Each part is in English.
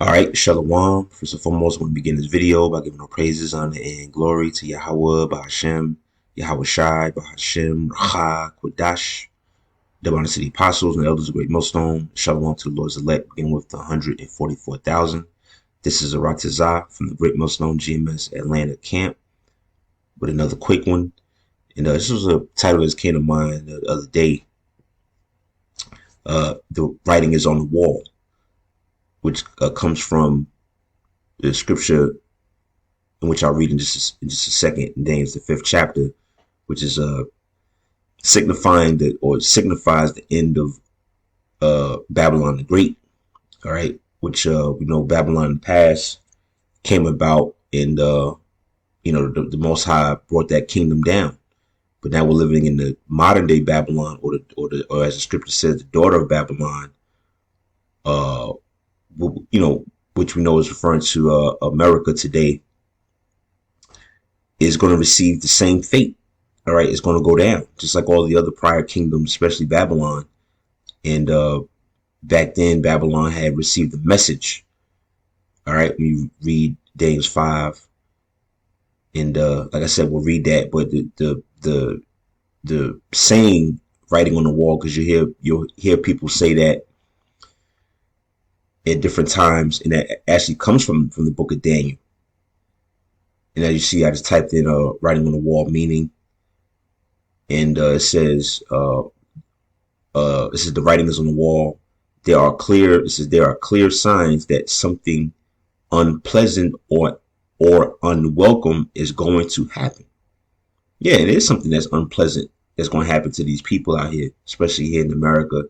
All right, Shalom. First and foremost, I want to begin this video by giving all praises, honor, and glory to Yahweh, Bahashem, Yahweh Shai, Bahashem, Racha, Kodash, double honor to the apostles and the elders of Great Millstone. Shalom to the Lord's elect, beginning with the 144,000. This is Aratazah from the Great Millstone GMS Atlanta camp with another quick one. And this was a title that came to mind the other day. The writing is on the wall, which comes from the scripture in which I'll read in just a second. And then it's the 5th chapter, which is signifying that, or signifies the end of Babylon the Great. All right, which we know Babylon in the past came about, and the Most High brought that kingdom down. But now we're living in the modern day Babylon, or as the scripture says, the daughter of Babylon. Which we know is referring to America today, is going to receive the same fate. All right, it's going to go down just like all the other prior kingdoms, especially Babylon. And back then, Babylon had received the message. All right, when you read Daniel 5, and like I said, we'll read that. But the saying, writing on the wall, because you'll hear people say that at different times, and that actually comes from the book of Daniel. And as you see, I just typed in writing on the wall meaning, and it says this is the writing is on the wall. There are clear signs that something unpleasant or unwelcome is going to happen. Yeah, it is something that's unpleasant that's going to happen to these people out here, especially here in America,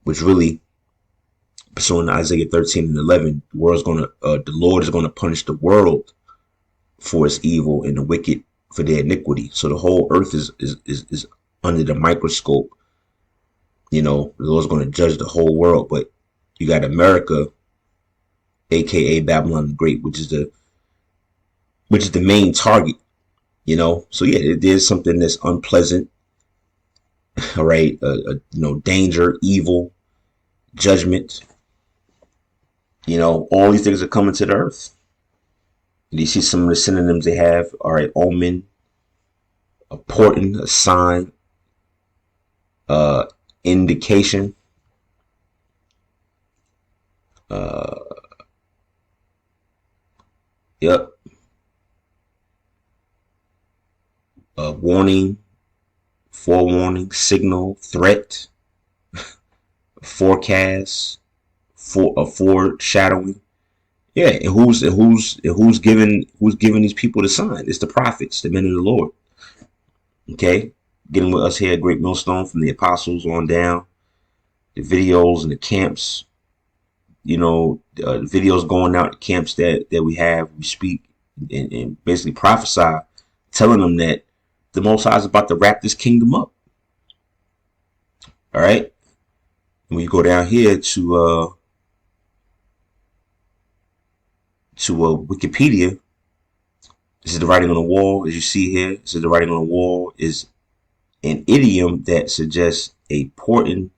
which really, pursuing Isaiah 13 and 11, the Lord is going to punish the world for its evil and the wicked for their iniquity. So the whole earth is under the microscope. The Lord's going to judge the whole world. But you got America, aka Babylon the Great, which is the main target. So yeah, it is something that's unpleasant. All right, danger, evil, judgment. All these things are coming to the earth. And you see some of the synonyms they have. All right, omen, a portent, a sign, indication, yep, warning, forewarning, signal, threat, forecast, foreshadowing. Yeah, and who's giving these people the sign? It's the prophets, the men of the Lord. Okay, getting with us here at Great Millstone, from the apostles on down, the videos and the camps. The videos going out, the camps that we have, we speak and basically prophesy, telling them that the Most High is about to wrap this kingdom up. All right, and when you go down here to Wikipedia, this is the writing on the wall. As you see here, this is the writing on the wall is an idiom that suggests a portent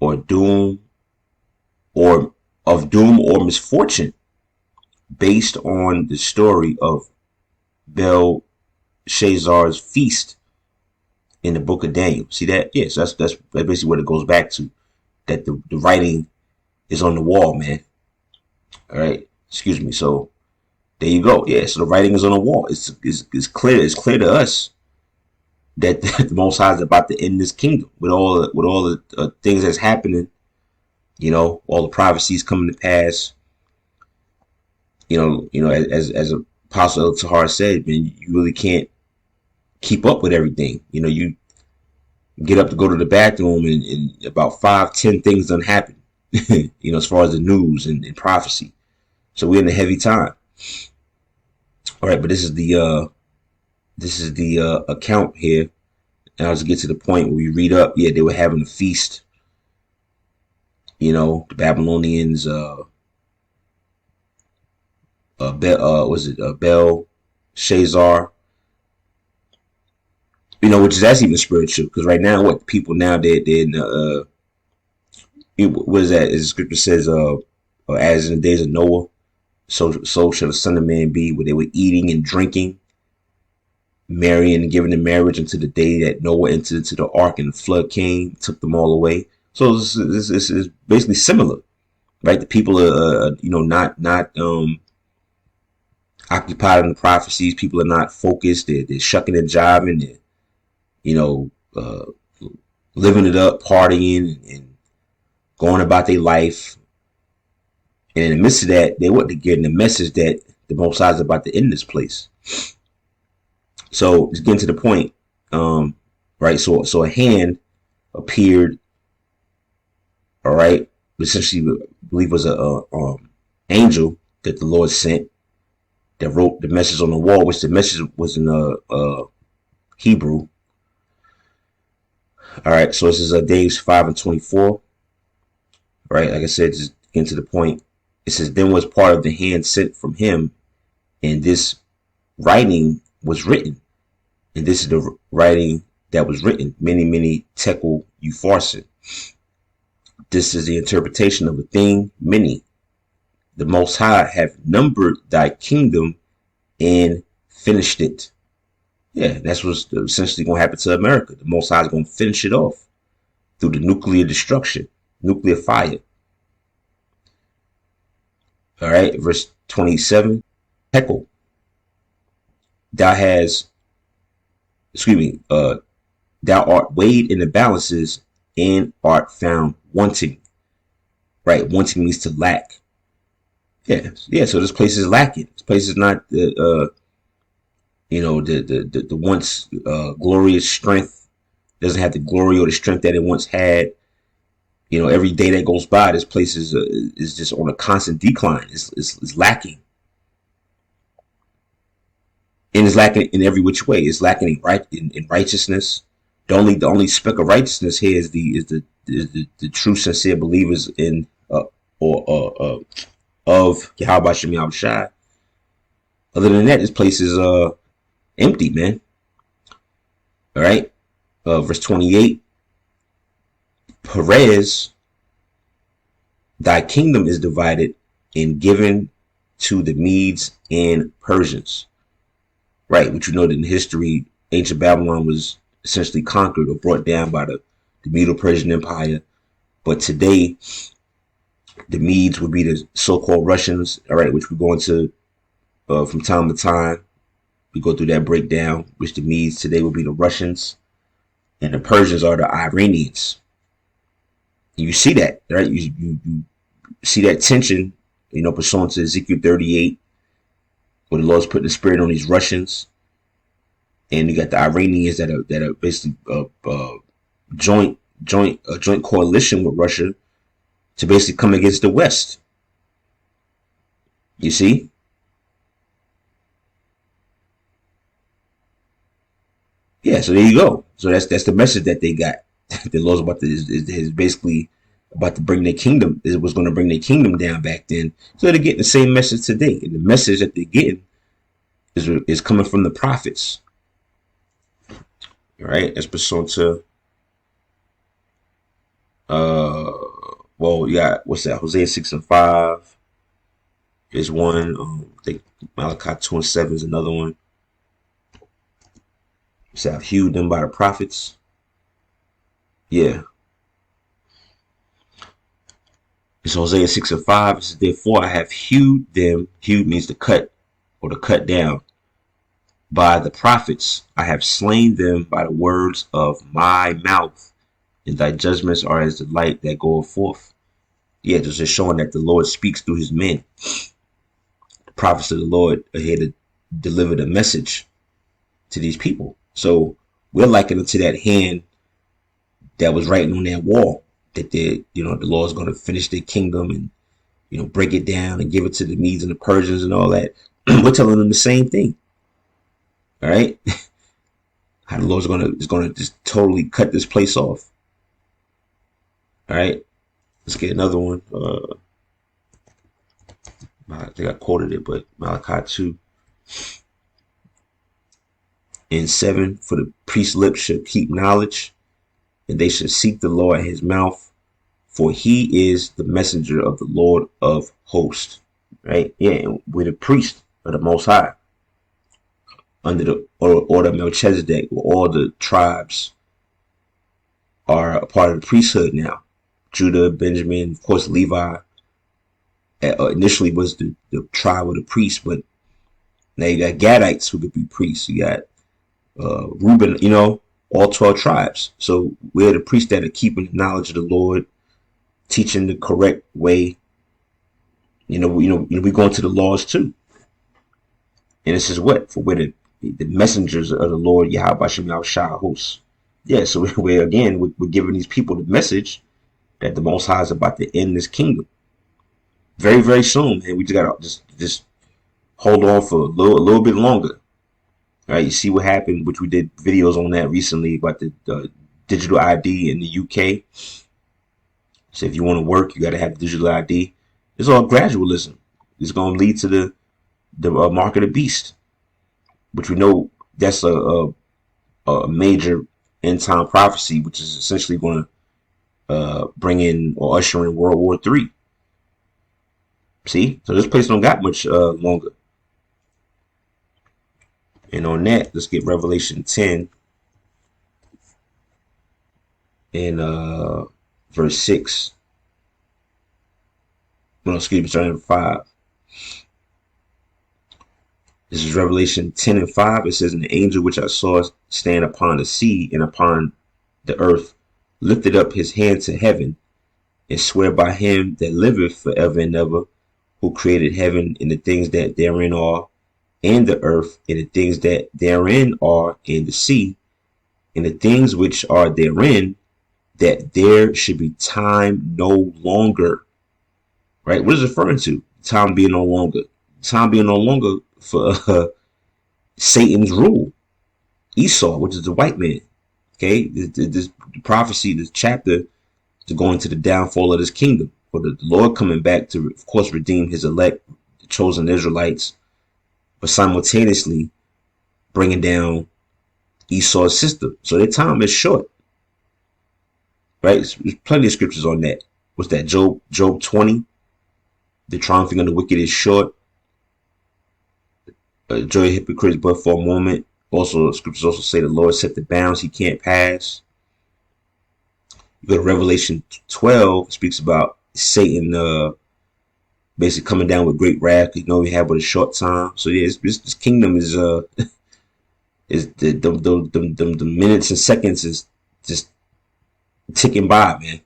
or doom or misfortune based on the story of Belshazzar's feast in the book of Daniel. See that? Yes, that's basically what it goes back to. That the writing is on the wall, man. All right. Excuse me. So there you go. Yeah. So the writing is on the wall. It's clear. It's clear to us that the Most High is about to end this kingdom with all the things that's happening. All the prophecies coming to pass. As Apostle El Tahar said, man, you really can't keep up with everything. You get up to go to the bathroom, and about 5-10 things done happen. As far as the news and prophecy. So we're in a heavy time. All right, but this is the account here, and I'll just get to the point where we read up. Yeah, they were having a feast. The Babylonians, Belshazzar, which is that's even spiritual, because right now, people now they're in what is that? As the scripture says, or as in the days of Noah, so shall the Son of Man be, where they were eating and drinking, marrying and giving in marriage until the day that Noah entered into the ark and the flood came, took them all away. So this is basically similar, right? The people are, not occupied in the prophecies. People are not focused. They're shucking and jiving. They're, you know, living it up, partying, and going about their life. And in the midst of that, they weren't getting the message that the Most High is about to end this place. So just getting to the point, right? So a hand appeared, all right, essentially, I believe was a angel that the Lord sent that wrote the message on the wall, which the message was in Hebrew. All right, so this is Days 5:24. Right, like I said, just getting to the point. It says, then was part of the hand sent from him, and this writing was written. And this is the writing that was written, many tekel upharsin. This is the interpretation of a thing, many. The Most High have numbered thy kingdom and finished it. Yeah, that's what's essentially going to happen to America. The Most High is going to finish it off through the nuclear destruction, nuclear fire. All right, verse 27. Tekel, thou has, thou art weighed in the balances and art found wanting. Right, wanting means to lack. Yeah. So this place is lacking. This place is not the once glorious strength. Doesn't have the glory or the strength that it once had. You know, every day that goes by, this place is just on a constant decline. It's lacking, and it's lacking in every which way. It's lacking in righteousness. The only speck of righteousness here is the true sincere believers in of Yahweh Shem Yahushai. Other than that, this place is empty, man. All right, verse 28. Perez, thy kingdom is divided and given to the Medes and Persians. Right, which you know that in history, ancient Babylon was essentially conquered or brought down by the Medo-Persian Empire. But today, the Medes would be the so-called Russians, all right, which we go into from time to time. We go through that breakdown, which the Medes today would be the Russians, and the Persians are the Iranians. And you see that, right? You see that tension, pursuant to Ezekiel 38, where the Lord's putting the spirit on these Russians, and you got the Iranians that are basically joint coalition with Russia to basically come against the West. You see? Yeah, so there you go. So that's the message that they got. The Lord's is basically about to bring their kingdom. It was going to bring their kingdom down back then. So they're getting the same message today, and the message that they're getting is coming from the prophets. All right, that's pursuant to you got, what's that? Hosea 6:5 is one. I think Malachi 2:7 is another one. So I've hewed them by the prophets. Yeah. It's Hosea 6:5. It says, therefore I have hewed them. Hewed means to cut or to cut down. By the prophets I have slain them by the words of my mouth, and thy judgments are as the light that goeth forth. Yeah, just showing that the Lord speaks through his men. The prophets of the Lord are here to deliver the message to these people. So we're likened unto that hand that was writing on that wall, that the Lord's going to finish their kingdom and break it down and give it to the Medes and the Persians and all that. We're telling them the same thing. All right, how the Lord's is going to just totally cut this place off. All right, let's get another one. I think I quoted it, but Malachi 2:7, for the priest's lips should keep knowledge, and they should seek the Lord at his mouth, for he is the messenger of the Lord of hosts. Right? Yeah, we're the priest of the Most High under the order of Melchizedek, where all the tribes are a part of the priesthood now. Judah, Benjamin, of course, Levi. Initially was the tribe of the priests, but now you got Gadites who could be priests. You got Reuben, all 12 tribes. So we're the priests that are keeping the knowledge of the Lord, teaching the correct way. We go into the laws too. And this is what? For we're the messengers of the Lord, Yahweh Shem Yahushua hosts. Yeah, so we're giving these people the message that the Most High is about to end this kingdom very, very soon, man. We just gotta just hold on for a little bit longer. All right, you see what happened, which we did videos on that recently about the digital ID in the UK. So if you want to work, you got to have digital ID. It's all gradualism. It's going to lead to the mark of the beast, which we know that's a major end time prophecy, which is essentially going to bring in or usher in World War III. See, so this place don't got much longer. And on that, let's get Revelation 10 and verse 6. No, excuse me, starting at 5. This is Revelation 10 and 5. It says, and the angel which I saw stand upon the sea and upon the earth lifted up his hand to heaven and swear by him that liveth forever and ever, who created heaven and the things that therein are, and the earth and the things that therein are, and the sea and the things which are therein, that there should be time no longer. Right? What is it referring to? Time being no longer. Time being no longer for Satan's rule. Esau, which is the white man. Okay? This prophecy, this chapter, to go into the downfall of this kingdom. For the Lord coming back to, of course, redeem his elect, the chosen Israelites, but simultaneously bringing down Esau's system. So their time is short. Right? There's plenty of scriptures on that. What's that? Job 20. The triumphing of the wicked is short. Joy of hypocrites but for a moment. Also, scriptures also say the Lord set the bounds he can't pass. You go to Revelation 12, speaks about Satan basically coming down with great wrath. You know, we have but a short time. So yeah, this kingdom is the minutes and seconds is just ticking by, man.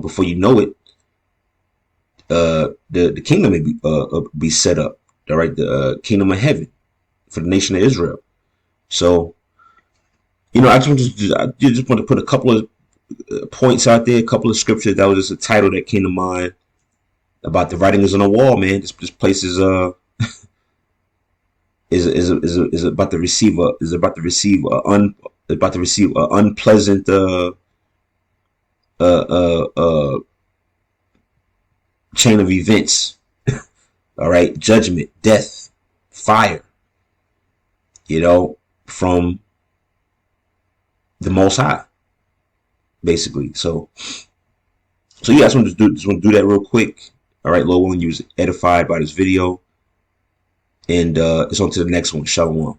Before you know it, the kingdom may be set up. All right, the kingdom of heaven for the nation of Israel. So, I just want to put a couple of points out there, a couple of scriptures. That was just a title that came to mind about the writings on the wall, man. This place is about to receive a unpleasant chain of events. All right, judgment, death, fire, from the Most High, basically. So yeah, I just want to do that real quick. All right, Lord willing, you was edified by this video, and it's on to the next one. Shalom.